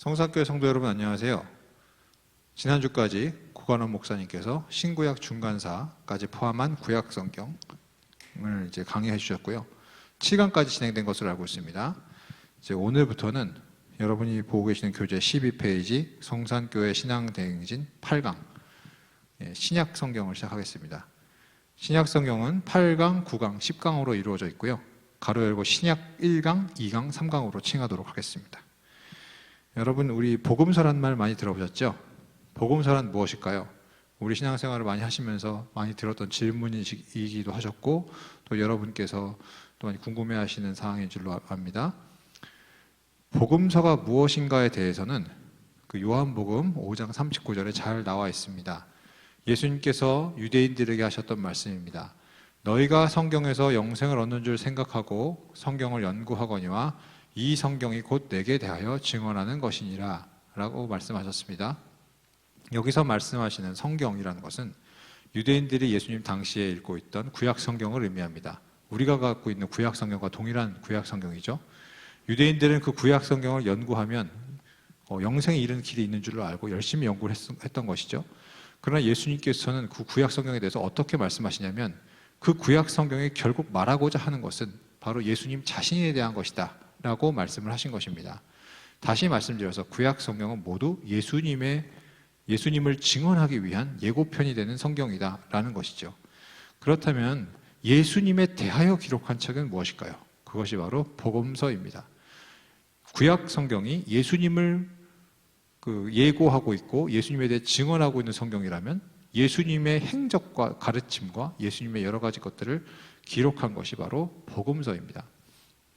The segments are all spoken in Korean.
성산교회 성도 여러분 안녕하세요. 지난주까지 고관원 목사님께서 신구약 중간사까지 포함한 구약 성경을 이제 강의해 주셨고요. 7강까지 진행된 것으로 알고 있습니다. 이제 오늘부터는 여러분이 보고 계시는 교재 12페이지 성산교회 신앙대행진 8강 신약 성경을 시작하겠습니다. 신약 성경은 8강, 9강, 10강으로 이루어져 있고요. 가로 열고 신약 1강, 2강, 3강으로 칭하도록 하겠습니다. 여러분, 우리 복음서란 말 많이 들어보셨죠? 복음서란 무엇일까요? 우리 신앙생활을 많이 하시면서 많이 들었던 질문이기도 하셨고, 또 여러분께서 또 많이 궁금해하시는 사항인 줄로 압니다. 복음서가 무엇인가에 대해서는 그 요한복음 5장 39절에 잘 나와 있습니다. 예수님께서 유대인들에게 하셨던 말씀입니다. 너희가 성경에서 영생을 얻는 줄 생각하고 성경을 연구하거니와 이 성경이 곧 내게 대하여 증언하는 것이니라 라고 말씀하셨습니다. 여기서 말씀하시는 성경이라는 것은 유대인들이 예수님 당시에 읽고 있던 구약 성경을 의미합니다. 우리가 갖고 있는 구약 성경과 동일한 구약 성경이죠. 유대인들은 그 구약 성경을 연구하면 영생에 이르는 길이 있는 줄로 알고 열심히 연구를 했던 것이죠. 그러나 예수님께서는 그 구약 성경에 대해서 어떻게 말씀하시냐면 그 구약 성경이 결국 말하고자 하는 것은 바로 예수님 자신에 대한 것이다 라고 말씀을 하신 것입니다. 다시 말씀드려서 구약 성경은 모두 예수님을 증언하기 위한 예고편이 되는 성경이다 라는 것이죠. 그렇다면 예수님에 대하여 기록한 책은 무엇일까요? 그것이 바로 복음서입니다. 구약 성경이 예수님을 예고하고 있고 예수님에 대해 증언하고 있는 성경이라면 예수님의 행적과 가르침과 예수님의 여러 가지 것들을 기록한 것이 바로 복음서입니다.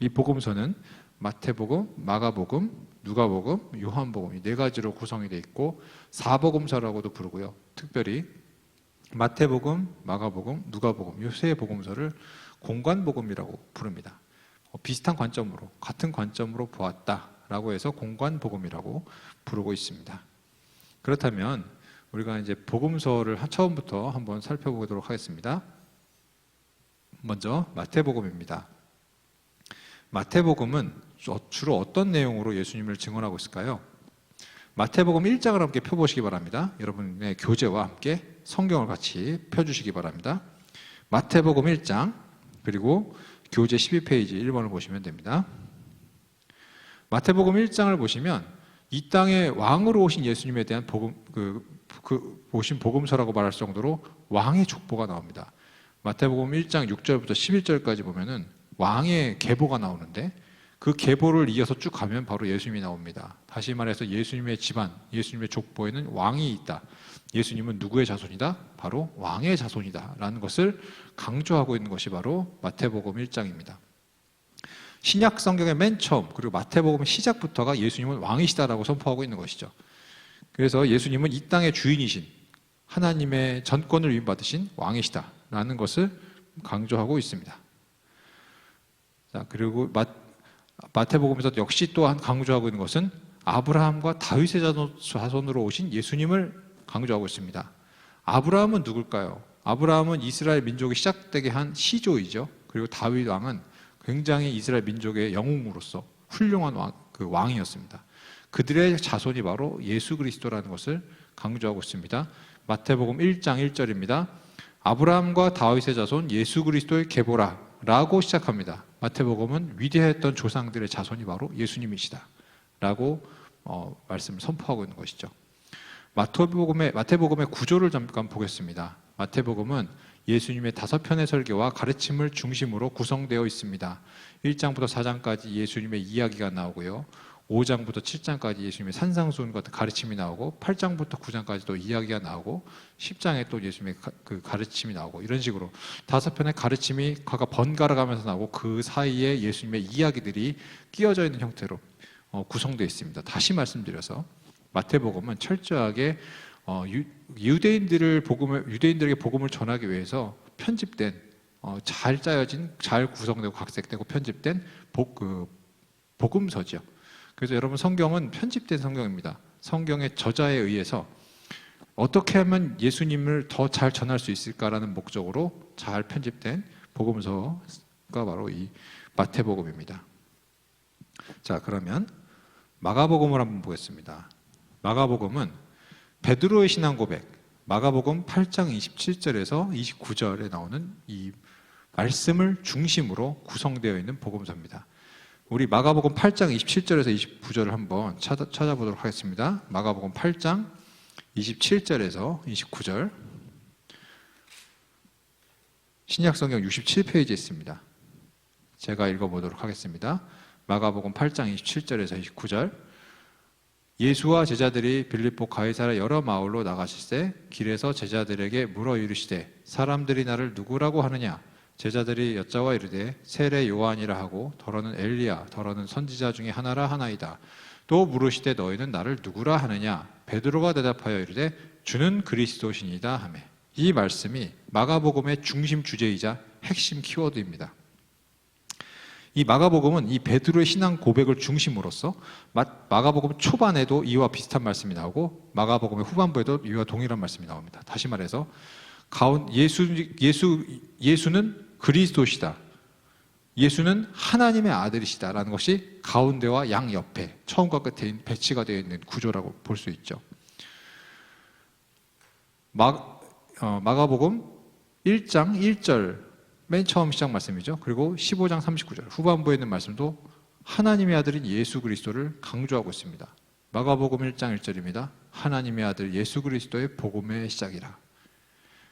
이 복음서는 마태복음, 마가복음, 누가복음, 요한복음 이 네 가지로 구성이 되어 있고 사복음서라고도 부르고요. 특별히 마태복음, 마가복음, 누가복음 이 세 복음서를 공관복음이라고 부릅니다. 비슷한 관점으로 같은 관점으로 보았다라고 해서 공관복음이라고 부르고 있습니다. 그렇다면 우리가 이제 복음서를 처음부터 한번 살펴보도록 하겠습니다. 먼저 마태복음입니다. 마태복음은 주로 어떤 내용으로 예수님을 증언하고 있을까요? 마태복음 1장을 함께 펴보시기 바랍니다. 여러분의 교재와 함께 성경을 같이 펴주시기 바랍니다. 마태복음 1장 그리고 교재 12페이지 1번을 보시면 됩니다. 마태복음 1장을 보시면 이 땅에 왕으로 오신 예수님에 대한 오신 복음서라고 말할 정도로 왕의 족보가 나옵니다. 마태복음 1장 6절부터 11절까지 보면은 왕의 계보가 나오는데 그 계보를 이어서 쭉 가면 바로 예수님이 나옵니다. 다시 말해서 예수님의 집안, 예수님의 족보에는 왕이 있다. 예수님은 누구의 자손이다? 바로 왕의 자손이다 라는 것을 강조하고 있는 것이 바로 마태복음 1장입니다. 신약 성경의 맨 처음 그리고 마태복음 시작부터가 예수님은 왕이시다라고 선포하고 있는 것이죠. 그래서 예수님은 이 땅의 주인이신 하나님의 전권을 위임받으신 왕이시다라는 것을 강조하고 있습니다. 자, 그리고 마태복음에서 역시 또한 강조하고 있는 것은 아브라함과 다윗의 자손으로 오신 예수님을 강조하고 있습니다. 아브라함은 누굴까요? 아브라함은 이스라엘 민족이 시작되게 한 시조이죠. 그리고 다윗 왕은 굉장히 이스라엘 민족의 영웅으로서 훌륭한 왕이었습니다. 그들의 자손이 바로 예수 그리스도라는 것을 강조하고 있습니다. 마태복음 1장 1절입니다. 아브라함과 다윗의 자손 예수 그리스도의 계보라 라고 시작합니다. 마태복음은 위대했던 조상들의 자손이 바로 예수님이시다 라고 말씀을 선포하고 있는 것이죠. 마태복음의 구조를 잠깐 보겠습니다. 마태복음은 예수님의 5편의 설교와 가르침을 중심으로 구성되어 있습니다. 1장부터 4장까지 예수님의 이야기가 나오고요. 5장부터 7장까지 예수님의 산상수훈 같은 가르침이 나오고 8장부터 9장까지도 이야기가 나오고 10장에 또 예수님의 그 가르침이 나오고 이런 식으로 5편의 가르침이 번갈아 가면서 나오고 그 사이에 예수님의 이야기들이 끼어져 있는 형태로 구성되어 있습니다. 다시 말씀드려서 마태복음은 철저하게 유대인들에게 복음을 전하기 위해서 편집된 잘 짜여진 잘 구성되고 각색되고 편집된 복음서죠. 그래서 여러분 성경은 편집된 성경입니다. 성경의 저자에 의해서 어떻게 하면 예수님을 더 잘 전할 수 있을까라는 목적으로 잘 편집된 복음서가 바로 이 마태복음입니다. 자, 그러면 마가복음을 한번 보겠습니다. 마가복음은 베드로의 신앙 고백, 마가복음 8장 27절에서 29절에 나오는 이 말씀을 중심으로 구성되어 있는 복음서입니다. 우리 마가복음 8장 27절에서 29절을 한번 찾아보도록 하겠습니다. 마가복음 8장 27절에서 29절, 신약성경 67페이지에 있습니다. 제가 읽어보도록 하겠습니다. 마가복음 8장 27절에서 29절. 예수와 제자들이 빌립보 가이사랴 여러 마을로 나가실새 길에서 제자들에게 물어 이르시되 사람들이 나를 누구라고 하느냐? 제자들이 여짜와 이르되 세례 요한이라 하고 더러는 엘리야 더러는 선지자 중에 하나라 하나이다. 또 물으시되 너희는 나를 누구라 하느냐? 베드로가 대답하여 이르되 주는 그리스도시니이다 하매. 이 말씀이 마가복음의 중심 주제이자 핵심 키워드입니다. 이 마가복음은 이 베드로의 신앙 고백을 중심으로서 마가복음 초반에도 이와 비슷한 말씀이 나오고 마가복음의 후반부에도 이와 동일한 말씀이 나옵니다. 다시 말해서 예수는 그리스도시다. 예수는 하나님의 아들이시다라는 것이 가운데와 양옆에 처음과 끝에 배치가 되어 있는 구조라고 볼 수 있죠. 마가복음 1장 1절 맨 처음 시작 말씀이죠. 그리고 15장 39절 후반부에 있는 말씀도 하나님의 아들인 예수 그리스도를 강조하고 있습니다. 마가복음 1장 1절입니다. 하나님의 아들 예수 그리스도의 복음의 시작이라.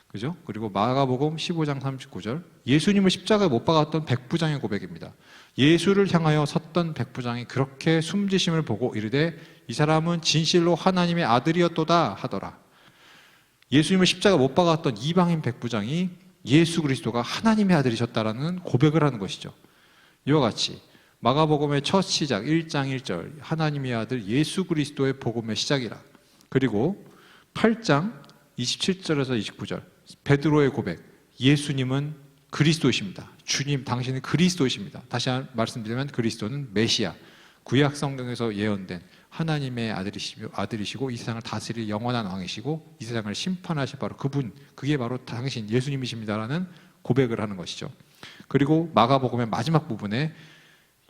그죠? 그리고 마가복음 15장 39절 예수님을 십자가에 못 박았던 백부장의 고백입니다. 예수를 향하여 섰던 백부장이 그렇게 숨지심을 보고 이르되 이 사람은 진실로 하나님의 아들이었도다 하더라. 예수님을 십자가에 못 박았던 이방인 백부장이 예수 그리스도가 하나님의 아들이셨다라는 고백을 하는 것이죠. 이와 같이 마가복음의 첫 시작 1장 1절 하나님의 아들 예수 그리스도의 복음의 시작이라. 그리고 8장 27절에서 29절 베드로의 고백 예수님은 그리스도이십니다. 주님 당신은 그리스도이십니다. 다시 말씀드리면 그리스도는 메시아 구약 성경에서 예언된 하나님의 아들이시고 이 세상을 다스릴 영원한 왕이시고 이 세상을 심판하실 바로 그분, 그게 바로 당신 예수님이십니다라는 고백을 하는 것이죠. 그리고 마가복음의 마지막 부분에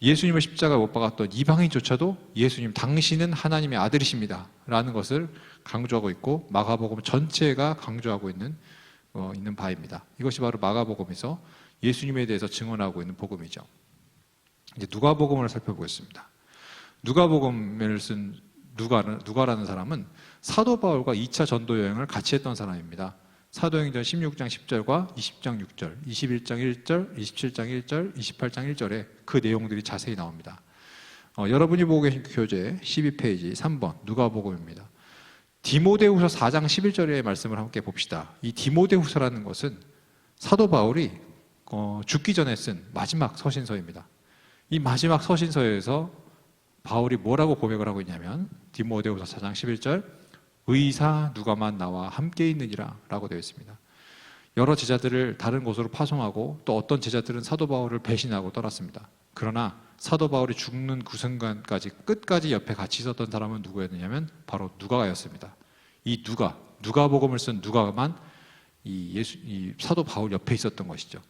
예수님을 십자가에 못 박았던 이방인조차도 예수님 당신은 하나님의 아들이십니다 라는 것을 강조하고 있고 마가복음 전체가 강조하고 있는 바입니다. 이것이 바로 마가복음에서 예수님에 대해서 증언하고 있는 복음이죠. 이제 누가복음을 살펴보겠습니다. 누가복음을 쓴 누가라는 사람은 사도 바울과 2차 전도 여행을 같이 했던 사람입니다. 사도행전 16장 10절과 20장 6절, 21장 1절, 27장 1절, 28장 1절에 그 내용들이 자세히 나옵니다. 여러분이 보고 계신 교재 12페이지 3번 누가복음입니다. 디모데후서 4장 11절의 말씀을 함께 봅시다. 이 디모데후서라는 것은 사도 바울이 죽기 전에 쓴 마지막 서신서입니다. 이 마지막 서신서에서 바울이 뭐라고 고백을 하고 있냐면 디모데후서 4장 11절 의사 누가만 나와 함께 있느니라 라고 되어 있습니다. 여러 제자들을 다른 곳으로 파송하고 또 어떤 제자들은 사도 바울을 배신하고 떠났습니다. 그러나 사도 바울이 죽는 그 순간까지 끝까지 옆에 같이 있었던 사람은 누구였느냐면 바로 누가였습니다. 이 누가복음을 쓴 누가만 이 사도 바울 옆에 있었던 것이죠.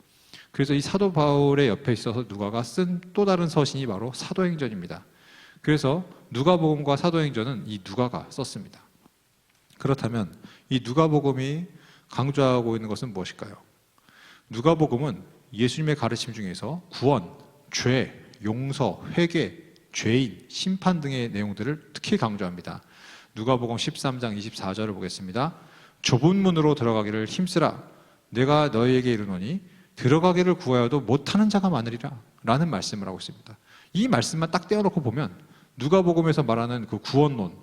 그래서 이 사도 바울의 옆에 있어서 누가가 쓴 또 다른 서신이 바로 사도행전입니다. 그래서 누가복음과 사도행전은 이 누가가 썼습니다. 그렇다면 이 누가복음이 강조하고 있는 것은 무엇일까요? 누가복음은 예수님의 가르침 중에서 구원, 죄, 용서, 회개, 죄인, 심판 등의 내용들을 특히 강조합니다. 누가복음 13장 24절을 보겠습니다. 좁은 문으로 들어가기를 힘쓰라. 내가 너희에게 이르노니 들어가기를 구하여도 못하는 자가 많으리라 라는 말씀을 하고 있습니다. 이 말씀만 딱 떼어놓고 보면 누가복음에서 말하는 그 구원론,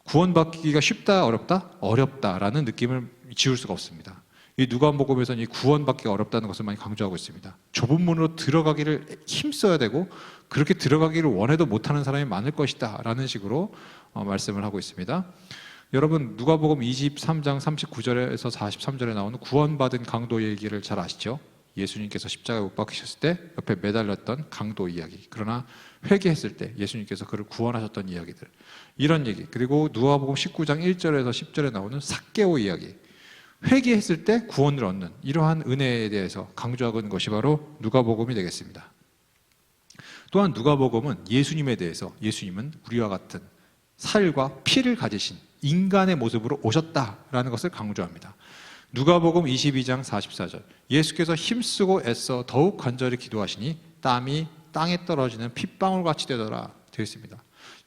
구원받기가 쉽다, 어렵다? 어렵다라는 느낌을 지울 수가 없습니다. 이 누가복음에서는 이 구원받기가 어렵다는 것을 많이 강조하고 있습니다. 좁은 문으로 들어가기를 힘써야 되고 그렇게 들어가기를 원해도 못하는 사람이 많을 것이다 라는 식으로 말씀을 하고 있습니다. 여러분 누가복음 23장 39절에서 43절에 나오는 구원받은 강도 얘기를 잘 아시죠? 예수님께서 십자가에 못 박히셨을 때 옆에 매달렸던 강도 이야기, 그러나 회개했을 때 예수님께서 그를 구원하셨던 이야기들, 이런 얘기, 그리고 누가복음 19장 1절에서 10절에 나오는 삭개오 이야기, 회개했을 때 구원을 얻는 이러한 은혜에 대해서 강조하고 있는 것이 바로 누가복음이 되겠습니다. 또한 누가복음은 예수님에 대해서 예수님은 우리와 같은 살과 피를 가지신 인간의 모습으로 오셨다라는 것을 강조합니다. 누가복음 22장 44절 예수께서 힘쓰고 애써 더욱 간절히 기도하시니 땀이 땅에 떨어지는 핏방울같이 되더라 되어 있습니다.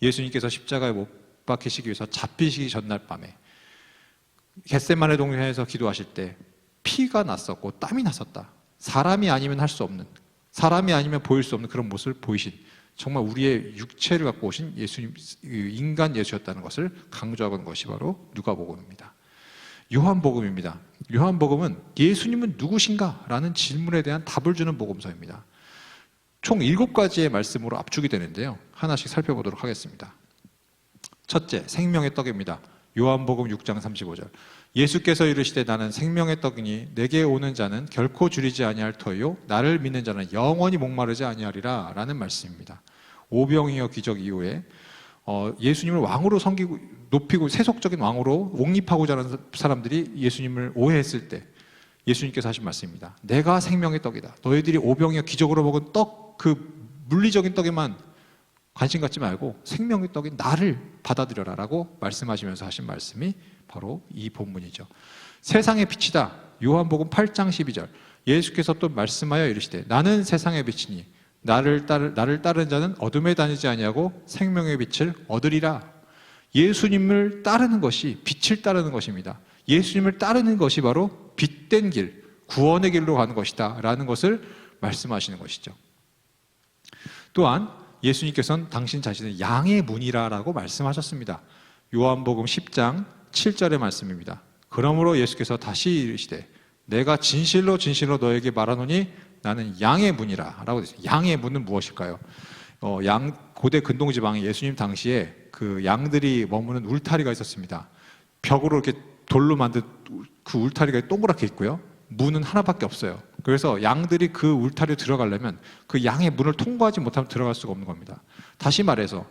예수님께서 십자가에 못 박히시기 위해서 잡히시기 전날 밤에 겟세마네 동산에서 기도하실 때 피가 났었고 땀이 났었다. 사람이 아니면 할 수 없는, 사람이 아니면 보일 수 없는 그런 모습을 보이신 정말 우리의 육체를 갖고 오신 예수님, 인간 예수였다는 것을 강조하는 것이 바로 누가복음입니다. 요한복음입니다. 요한복음은 예수님은 누구신가? 라는 질문에 대한 답을 주는 복음서입니다. 총 7가지의 말씀으로 압축이 되는데요. 하나씩 살펴보도록 하겠습니다. 첫째, 생명의 떡입니다. 요한복음 6장 35절 예수께서 이르시되 나는 생명의 떡이니 내게 오는 자는 결코 줄이지 아니할 터요 나를 믿는 자는 영원히 목마르지 아니하리라 라는 말씀입니다. 오병이어 기적 이후에 예수님을 왕으로 섬기고 높이고 세속적인 왕으로 옹립하고자 하는 사람들이 예수님을 오해했을 때 예수님께서 하신 말씀입니다. 내가 생명의 떡이다. 너희들이 오병이어 기적으로 먹은 떡, 그 물리적인 떡에만 관심 갖지 말고 생명의 떡인 나를 받아들여라 라고 말씀하시면서 하신 말씀이 바로 이 본문이죠. 세상의 빛이다. 요한복음 8장 12절 예수께서 또 말씀하여 이르시되 나는 세상의 빛이니 나를 따르는 자는 어둠에 다니지 아니하고 생명의 빛을 얻으리라. 예수님을 따르는 것이 빛을 따르는 것입니다. 예수님을 따르는 것이 바로 빛된 길, 구원의 길로 가는 것이다 라는 것을 말씀하시는 것이죠. 또한 예수님께서는 당신 자신을 양의 문이라라고 말씀하셨습니다. 요한복음 10장 7절의 말씀입니다. 그러므로 예수께서 다시 이르시되 내가 진실로 진실로 너에게 말하노니 나는 양의 문이라 라고 되어 있습니다. 양의 문은 무엇일까요? 고대 근동지방에 예수님 당시에 그 양들이 머무는 울타리가 있었습니다. 벽으로 이렇게 돌로 만든 그 울타리가 동그랗게 있고요. 문은 하나밖에 없어요. 그래서 양들이 그 울타리에 들어가려면 그 양의 문을 통과하지 못하면 들어갈 수가 없는 겁니다. 다시 말해서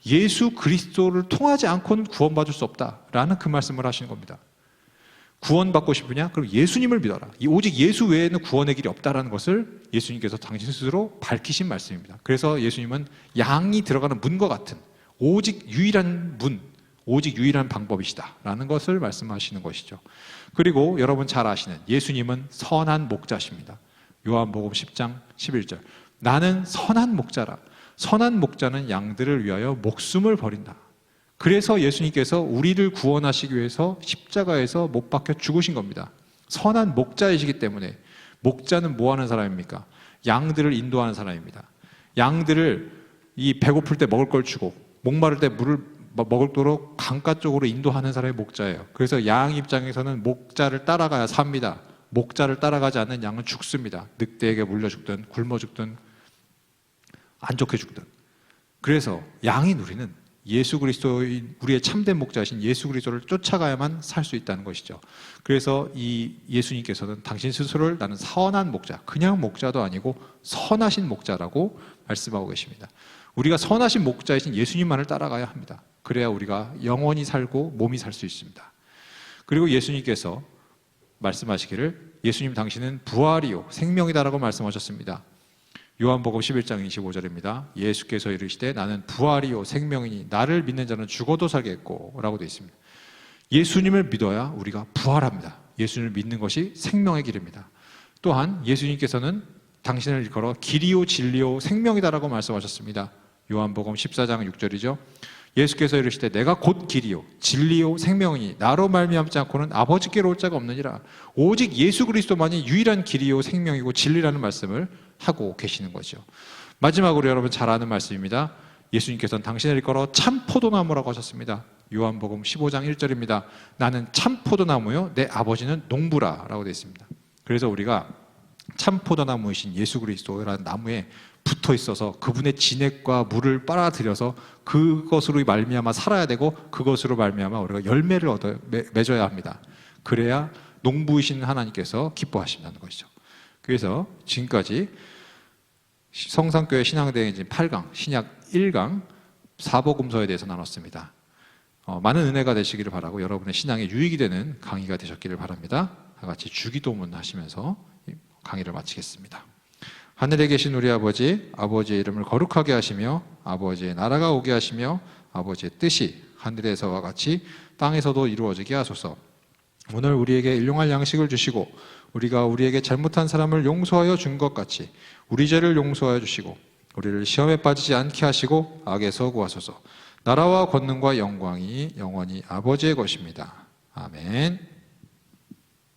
예수 그리스도를 통하지 않고는 구원받을 수 없다라는 그 말씀을 하시는 겁니다. 구원받고 싶으냐? 그럼 예수님을 믿어라. 오직 예수 외에는 구원의 길이 없다라는 것을 예수님께서 당신 스스로 밝히신 말씀입니다. 그래서 예수님은 양이 들어가는 문과 같은 오직 유일한 문, 오직 유일한 방법이시다라는 것을 말씀하시는 것이죠. 그리고 여러분 잘 아시는 예수님은 선한 목자십니다. 요한복음 10장 11절 나는 선한 목자라. 선한 목자는 양들을 위하여 목숨을 버린다. 그래서 예수님께서 우리를 구원하시기 위해서 십자가에서 못 박혀 죽으신 겁니다. 선한 목자이시기 때문에 목자는 뭐 하는 사람입니까? 양들을 인도하는 사람입니다. 양들을 이 배고플 때 먹을 걸 주고 목마를 때 물을 먹도록 강가 쪽으로 인도하는 사람이 목자예요. 그래서 양 입장에서는 목자를 따라가야 삽니다. 목자를 따라가지 않는 양은 죽습니다. 늑대에게 물려 죽든 굶어 죽든 안 좋게 죽든. 그래서 양이 누리는 예수 그리스도인 우리의 참된 목자이신 예수 그리스도를 쫓아가야만 살 수 있다는 것이죠. 그래서 이 예수님께서는 당신 스스로를 나는 선한 목자, 그냥 목자도 아니고 선하신 목자라고 말씀하고 계십니다. 우리가 선하신 목자이신 예수님만을 따라가야 합니다. 그래야 우리가 영원히 살고 몸이 살 수 있습니다. 그리고 예수님께서 말씀하시기를 예수님 당신은 부활이요 생명이다라고 말씀하셨습니다. 요한복음 11장 25절입니다. 예수께서 이르시되 나는 부활이요 생명이니 나를 믿는 자는 죽어도 살겠고 라고 되어 있습니다. 예수님을 믿어야 우리가 부활합니다. 예수님을 믿는 것이 생명의 길입니다. 또한 예수님께서는 당신을 일컬어 길이요 진리요 생명이다라고 말씀하셨습니다. 요한복음 14장 6절이죠. 예수께서 이르시되 내가 곧 길이요 진리요 생명이니 나로 말미암지 않고는 아버지께로 올 자가 없느니라. 오직 예수 그리스도만이 유일한 길이요 생명이고 진리라는 말씀을 하고 계시는 거죠. 마지막으로 여러분 잘 아는 말씀입니다. 예수님께서는 당신을 일컬어 참 포도나무라고 하셨습니다. 요한복음 15장 1절입니다. 나는 참 포도나무요 내 아버지는 농부라 라고 되어 있습니다. 그래서 우리가 참 포도나무이신 예수 그리스도라는 나무에 붙어 있어서 그분의 진액과 물을 빨아들여서 그것으로 말미암아 살아야 되고 그것으로 말미암아 우리가 열매를 맺어야 합니다. 그래야 농부이신 하나님께서 기뻐하신다는 것이죠. 그래서 지금까지 성산교회 신앙대행진 8강, 신약 1강 사복음서에 대해서 나눴습니다. 많은 은혜가 되시기를 바라고 여러분의 신앙에 유익이 되는 강의가 되셨기를 바랍니다. 다 같이 주기도문 하시면서 강의를 마치겠습니다. 하늘에 계신 우리 아버지, 아버지의 이름을 거룩하게 하시며 아버지의 나라가 오게 하시며 아버지의 뜻이 하늘에서와 같이 땅에서도 이루어지게 하소서. 오늘 우리에게 일용할 양식을 주시고 우리가 우리에게 잘못한 사람을 용서하여 준 것 같이 우리 죄를 용서하여 주시고 우리를 시험에 빠지지 않게 하시고 악에서 구하소서. 나라와 권능과 영광이 영원히 아버지의 것입니다. 아멘.